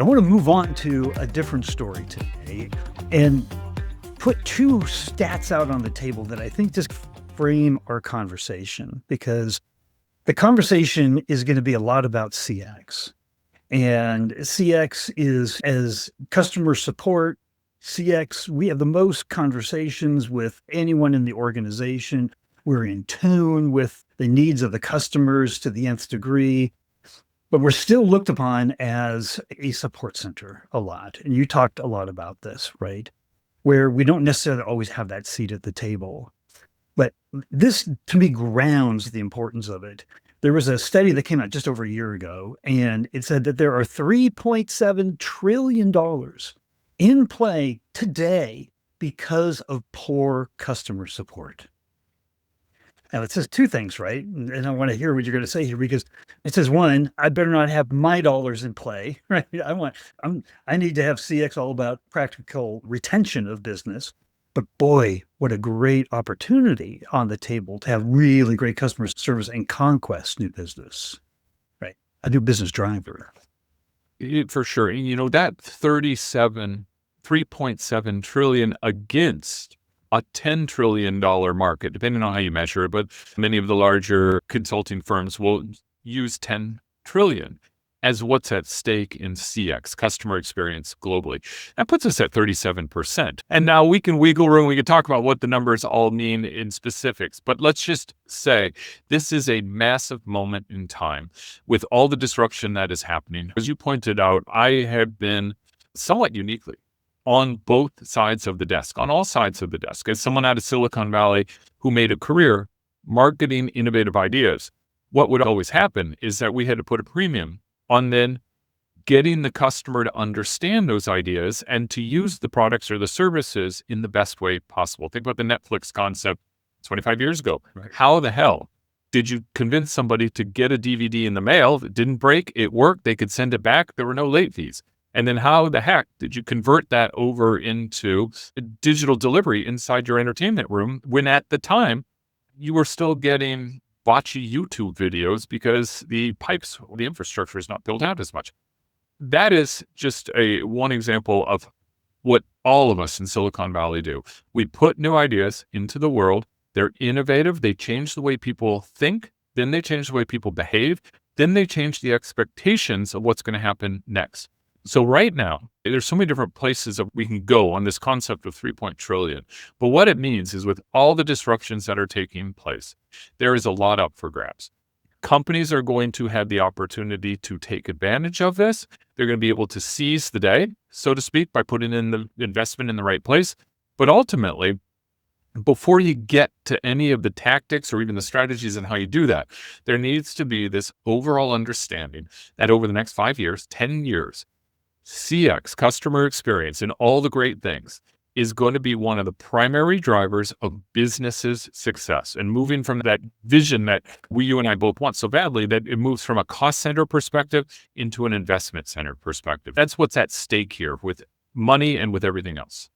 I want to move on to a different story today and put two stats out on the table that I think just frame our conversation, because the conversation is going to be a lot about CX. And CX is, as customer support, CX, we have the most conversations with anyone in the organization. We're in tune with the needs of the customers to the nth degree. But we're still looked upon as a support center a lot. And you talked a lot about this, right? Where we don't necessarily always have that seat at the table. But this, to me, grounds the importance of it. There was a study that came out just over a year ago, and it said that there are $3.7 trillion in play today because of poor customer support. Now, it says two things, right? And I want to hear what you're going to say here, because it says, one, I better not have my dollars in play, right? I need to have CX all about practical retention of business. But boy, what a great opportunity on the table to have really great customer service and conquest new business, right? A new business driver. For sure. That 3.7 trillion against a $10 trillion market, depending on how you measure it, but many of the larger consulting firms will use 10 trillion as what's at stake in CX, customer experience globally. That puts us at 37%. And now we can wiggle room. We can talk about what the numbers all mean in specifics, but let's just say this is a massive moment in time with all the disruption that is happening. As you pointed out, I have been somewhat uniquely on both sides of the desk, on all sides of the desk, as someone out of Silicon Valley who made a career marketing innovative ideas. What would always happen is that we had to put a premium on then getting the customer to understand those ideas and to use the products or the services in the best way possible. Think about the Netflix concept 25 years ago. Right. How the hell did you convince somebody to get a DVD in the mail that didn't break? It worked. They could send it back. There were no late fees. And then how the heck did you convert that over into a digital delivery inside your entertainment room when at the time you were still getting botchy YouTube videos because the pipes, the infrastructure is not built out as much? That is just one example of what all of us in Silicon Valley do. We put new ideas into the world. They're innovative. They change the way people think. Then they change the way people behave. Then they change the expectations of what's going to happen next. So right now, there's so many different places that we can go on this concept of 3 trillion. But what it means is with all the disruptions that are taking place, there is a lot up for grabs. Companies are going to have the opportunity to take advantage of this. They're going to be able to seize the day, so to speak, by putting in the investment in the right place. But ultimately, before you get to any of the tactics or even the strategies and how you do that, there needs to be this overall understanding that over the next 5 years, 10 years, CX, customer experience, and all the great things is going to be one of the primary drivers of businesses' success, and moving from that vision that you and I both want so badly, that it moves from a cost center perspective into an investment center perspective. That's what's at stake here with money and with everything else.